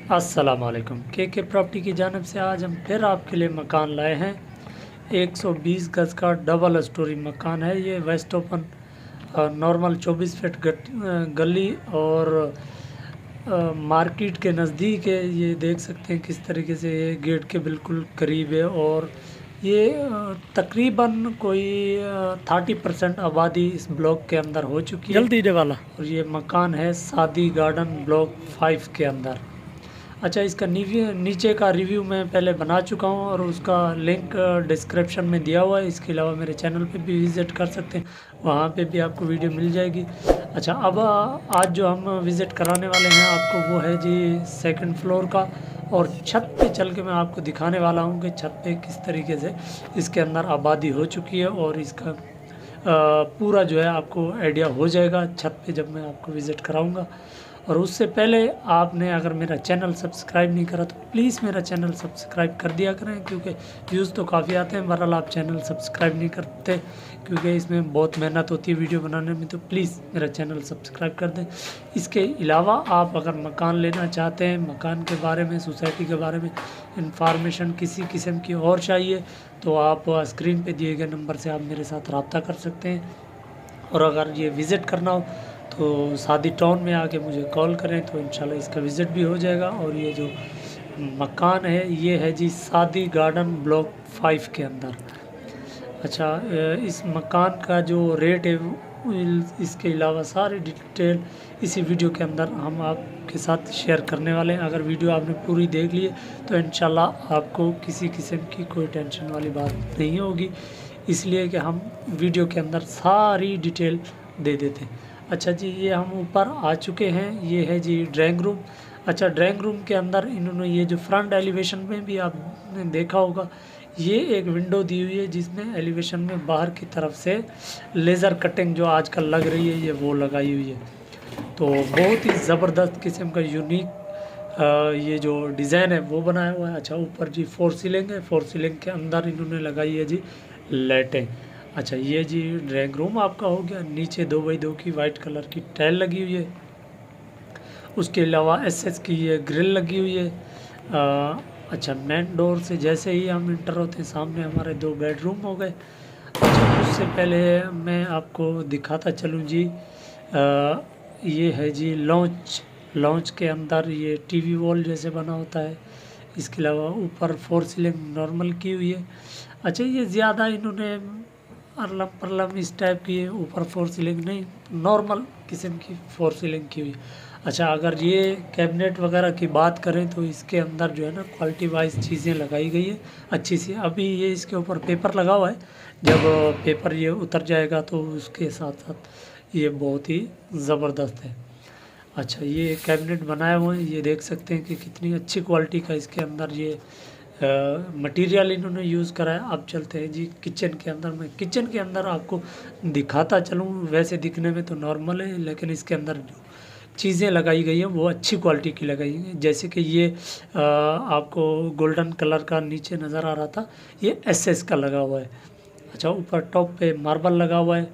अस्सलामुअलैकुम के प्रॉपर्टी की जानिब से आज हम फिर आपके लिए मकान लाए हैं। 120 गज़ का डबल स्टोरी मकान है। ये वेस्ट ओपन नॉर्मल 24 फीट गली और मार्केट के नज़दीक है। ये देख सकते हैं किस तरीके से ये गेट के बिल्कुल करीब है और ये तकरीबन कोई 30% आबादी इस ब्लॉक के अंदर हो चुकी है। जल्दी दे वाला। और ये मकान है सादी गार्डन ब्लॉक 5 के अंदर। अच्छा, इसका नीचे का रिव्यू मैं पहले बना चुका हूँ और उसका लिंक डिस्क्रिप्शन में दिया हुआ है। इसके अलावा मेरे चैनल पे भी विज़िट कर सकते हैं, वहाँ पे भी आपको वीडियो मिल जाएगी। अच्छा, अब आज जो हम विज़िट कराने वाले हैं आपको वो है जी सेकंड फ्लोर का। और छत पे चल के मैं आपको दिखाने वाला हूँ कि छत पे किस तरीके से इसके अंदर आबादी हो चुकी है और इसका पूरा जो है आपको आइडिया हो जाएगा छत पे जब मैं आपको विज़िट कराऊंगा। और उससे पहले आपने अगर मेरा चैनल सब्सक्राइब नहीं करा तो प्लीज़ मेरा चैनल सब्सक्राइब कर दिया करें, क्योंकि व्यूज़ तो काफ़ी आते हैं, बहरहाल आप चैनल सब्सक्राइब नहीं करते क्योंकि इसमें बहुत मेहनत होती है वीडियो बनाने में। तो प्लीज़ मेरा चैनल सब्सक्राइब कर दें। इसके अलावा आप अगर मकान लेना चाहते हैं, मकान के बारे में, सोसाइटी के बारे में इंफॉर्मेशन किसी किस्म की और चाहिए तो आप स्क्रीन पे दिए गए नंबर से आप मेरे साथ रब्ता कर सकते हैं। और अगर ये विज़िट करना हो तो सादी टाउन में आके मुझे कॉल करें तो इंशाल्लाह इसका विज़िट भी हो जाएगा। और ये जो मकान है ये है जी सादी गार्डन ब्लॉक 5 के अंदर। अच्छा, इस मकान का जो रेट है इसके अलावा सारी डिटेल इसी वीडियो के अंदर हम आपके साथ शेयर करने वाले हैं। अगर वीडियो आपने पूरी देख ली है तो इंशाल्लाह आपको किसी किस्म की कोई टेंशन वाली बात नहीं होगी, इसलिए कि हम वीडियो के अंदर सारी डिटेल दे देते हैं। अच्छा जी, ये हम ऊपर आ चुके हैं। ये है जी ड्राइंग रूम। अच्छा, ड्राइंग रूम के अंदर इन्होंने ये जो फ्रंट एलिवेशन में भी आपने देखा होगा, ये एक विंडो दी हुई है जिसमें एलिवेशन में बाहर की तरफ से लेज़र कटिंग जो आजकल लग रही है ये वो लगाई हुई है। तो बहुत ही ज़बरदस्त किस्म का यूनिक ये जो डिज़ाइन है वो बनाया हुआ है। अच्छा, ऊपर जी फोर सीलिंग है, फोर सीलिंग के अंदर इन्होंने लगाई है जी लाइटें। अच्छा, ये जी ड्राइंग रूम आपका हो गया। नीचे 2x2 की वाइट कलर की टाइल लगी हुई है। उसके अलावा एसएस की ये ग्रिल लगी हुई है। अच्छा, मेन डोर से जैसे ही हम इंटर होते हैं सामने हमारे 2 बेडरूम हो गए। अच्छा, उससे पहले मैं आपको दिखाता चलूँ जी, ये है जी लॉन्च। लॉन्च के अंदर ये टीवी वॉल जैसे बना होता है। इसके अलावा ऊपर फोर सीलिंग नॉर्मल की हुई है। अच्छा, ये ज़्यादा इन्होंने अरलम परलम इस टाइप की है, ऊपर फोर सीलिंग नहीं, नॉर्मल किस्म की फोर सीलिंग की हुई। अच्छा, अगर ये कैबिनेट वगैरह की बात करें तो इसके अंदर जो है ना क्वालिटी वाइज चीज़ें लगाई गई है अच्छी सी। अभी ये इसके ऊपर पेपर लगा हुआ है, जब पेपर ये उतर जाएगा तो उसके साथ साथ ये बहुत ही ज़बरदस्त है। अच्छा, ये कैबिनेट बनाए हुए हैं, ये देख सकते हैं कि कितनी अच्छी क्वालिटी का इसके अंदर ये मटेरियल इन्होंने यूज़ करा है। अब चलते हैं जी किचन के अंदर। मैं किचन के अंदर आपको दिखाता चलूँ, वैसे दिखने में तो नॉर्मल है लेकिन इसके अंदर जो चीज़ें लगाई गई हैं वो अच्छी क्वालिटी की लगाई हैं। जैसे कि ये आपको गोल्डन कलर का नीचे नज़र आ रहा था, ये एसएस का लगा हुआ है। अच्छा, ऊपर टॉप पे मार्बल लगा हुआ है।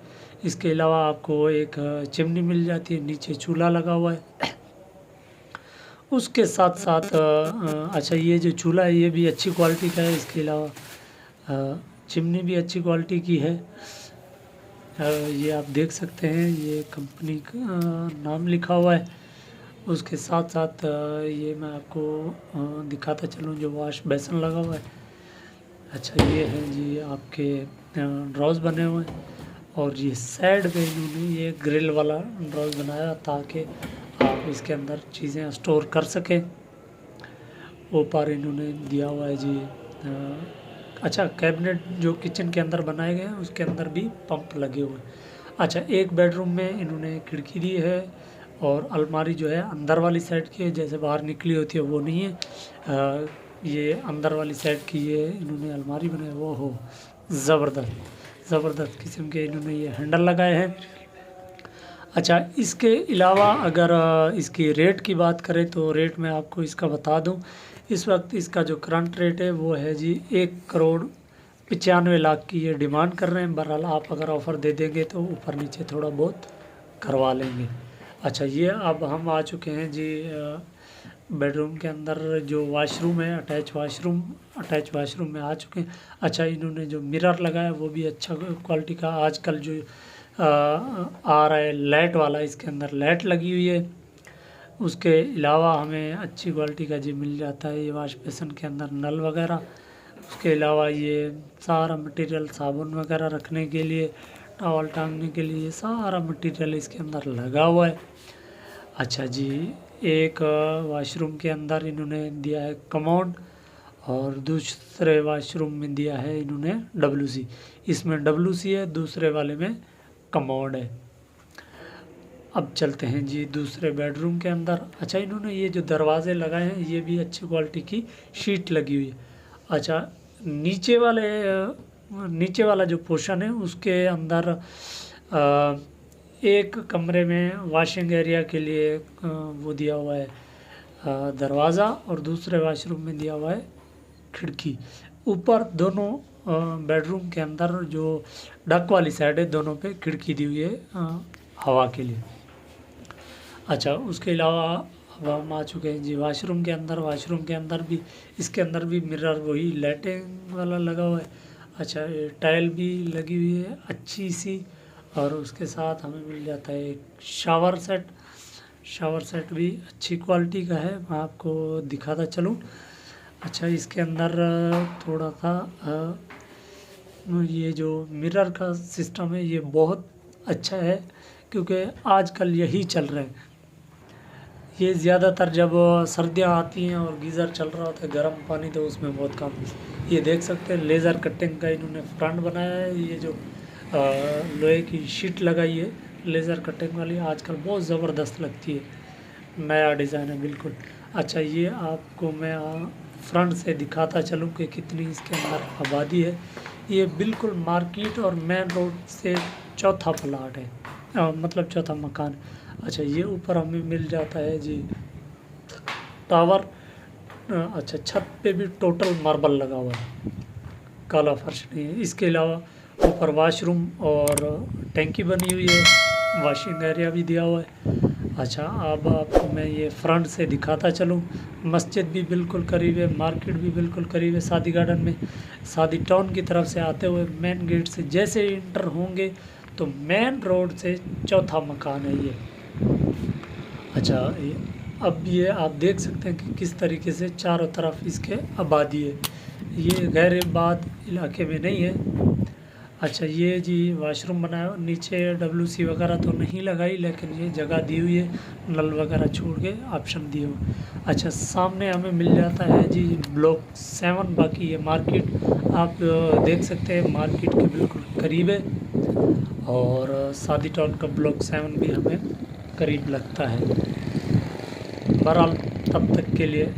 इसके अलावा आपको एक चिमनी मिल जाती है, नीचे चूल्हा लगा हुआ है। उसके साथ साथ अच्छा, ये जो चूल्हा है ये भी अच्छी क्वालिटी का है। इसके अलावा चिमनी भी अच्छी क्वालिटी की है। ये आप देख सकते हैं, ये कंपनी का नाम लिखा हुआ है। उसके साथ साथ ये मैं आपको दिखाता चलूँ जो वॉश बेसन लगा हुआ है। अच्छा, ये है जी आपके ड्रॉज बने हुए हैं। और ये साइड पे इन्होंने ये ग्रिल वाला ड्रॉज बनाया ताकि आप इसके अंदर चीज़ें स्टोर कर सकें। ऊपर इन्होंने दिया हुआ है जी अच्छा, कैबिनेट जो किचन के अंदर बनाए गए हैं उसके अंदर भी पंप लगे हुए हैं। अच्छा, एक बेडरूम में इन्होंने खिड़की दी है और अलमारी जो है अंदर वाली साइड की है, जैसे बाहर निकली होती है वो नहीं है। ये अंदर वाली साइड की ये इन्होंने अलमारी बनाई, वो हो ज़बरदस्त ज़बरदस्त किस्म के इन्होंने ये हैंडल लगाए हैं। अच्छा, इसके अलावा अगर इसकी रेट की बात करें तो रेट मैं आपको इसका बता दूं। इस वक्त इसका जो करंट रेट है वो है जी 1,95,00,000 की ये डिमांड कर रहे हैं। बहरहाल आप अगर ऑफ़र दे देंगे तो ऊपर नीचे थोड़ा बहुत करवा लेंगे। अच्छा, ये अब हम आ चुके हैं जी बेडरूम के अंदर जो वॉशरूम है, अटैच वाशरूम में आ चुके हैं। अच्छा, इन्होंने जो मिरर लगाया वो भी अच्छा क्वालिटी का, आजकल जो आ रहा है लाइट वाला, इसके अंदर लाइट लगी हुई है। उसके अलावा हमें अच्छी क्वालिटी का जी मिल जाता है ये वॉश बेसिन के अंदर नल वगैरह। उसके अलावा ये सारा मटेरियल, साबुन वगैरह रखने के लिए, टॉवल टांगने के लिए, ये सारा मटेरियल इसके अंदर लगा हुआ है। अच्छा जी, एक वॉशरूम के अंदर इन्होंने दिया है कमोड, और दूसरे वॉशरूम में दिया है इन्होंने WC। इसमें WC है, दूसरे वाले में कमोड है। अब चलते हैं जी दूसरे बेडरूम के अंदर। अच्छा, इन्होंने ये जो दरवाजे लगाए हैं ये भी अच्छी क्वालिटी की शीट लगी हुई है। अच्छा, नीचे वाला जो पोर्शन है उसके अंदर एक कमरे में वॉशिंग एरिया के लिए वो दिया हुआ है दरवाज़ा, और दूसरे वॉशरूम में दिया हुआ है खिड़की। ऊपर दोनों बेडरूम के अंदर जो डक वाली साइड है दोनों पे खिड़की दी हुई है हवा के लिए। अच्छा, उसके अलावा अब हम आ चुके हैं जी वॉशरूम के अंदर। वॉशरूम के अंदर भी, इसके अंदर भी मिरर वही लैटिन वाला लगा हुआ है। अच्छा, ये टाइल भी लगी हुई है अच्छी सी, और उसके साथ हमें मिल जाता है एक शावर सेट भी अच्छी क्वालिटी का है, मैं आपको दिखाता चलूँ। अच्छा, इसके अंदर थोड़ा सा ये जो मिरर का सिस्टम है ये बहुत अच्छा है, क्योंकि आजकल यही चल रहा है। ये ज़्यादातर जब सर्दियाँ आती हैं और गीज़र चल रहा होता है गर्म पानी, तो उसमें बहुत काम। ये देख सकते हैं लेज़र कटिंग का इन्होंने फ्रंट बनाया है। ये जो लोहे की शीट लगाई है लेज़र कटिंग वाली, आजकल बहुत ज़बरदस्त लगती है, नया डिज़ाइन है बिल्कुल। अच्छा, ये आपको मैं फ्रंट से दिखाता चलूँ कि कितनी इसके अंदर आबादी है। ये बिल्कुल मार्केट और मेन रोड से चौथा प्लाट है, मतलब चौथा मकान। अच्छा, ये ऊपर हमें मिल जाता है जी टावर। अच्छा, छत पे भी टोटल मार्बल लगा हुआ है, काला फर्श नहीं है। इसके अलावा ऊपर वॉशरूम और टैंकी बनी हुई है, वॉशिंग एरिया भी दिया हुआ है। अच्छा, अब आपको मैं ये फ्रंट से दिखाता चलूँ। मस्जिद भी बिल्कुल करीब है, मार्केट भी बिल्कुल करीब है। शादी गार्डन में, शादी टाउन की तरफ से आते हुए मेन गेट से जैसे इंटर होंगे तो मेन रोड से चौथा मकान है ये। अच्छा, अब ये आप देख सकते हैं कि किस तरीके से चारों तरफ इसके आबादी है, ये गैर आबाद इलाके में नहीं है। अच्छा, ये जी वॉशरूम बनाया, नीचे WC वगैरह तो नहीं लगाई, लेकिन ये जगह दी हुई है, नल वगैरह छोड़ के ऑप्शन दिए हुए। अच्छा, सामने हमें मिल जाता है जी ब्लॉक 7। बाकी ये मार्केट आप देख सकते हैं, मार्केट के बिल्कुल करीब है, और शादी टाउन का ब्लॉक 7 भी हमें करीब लगता है। बहरहाल, तब तक के लिए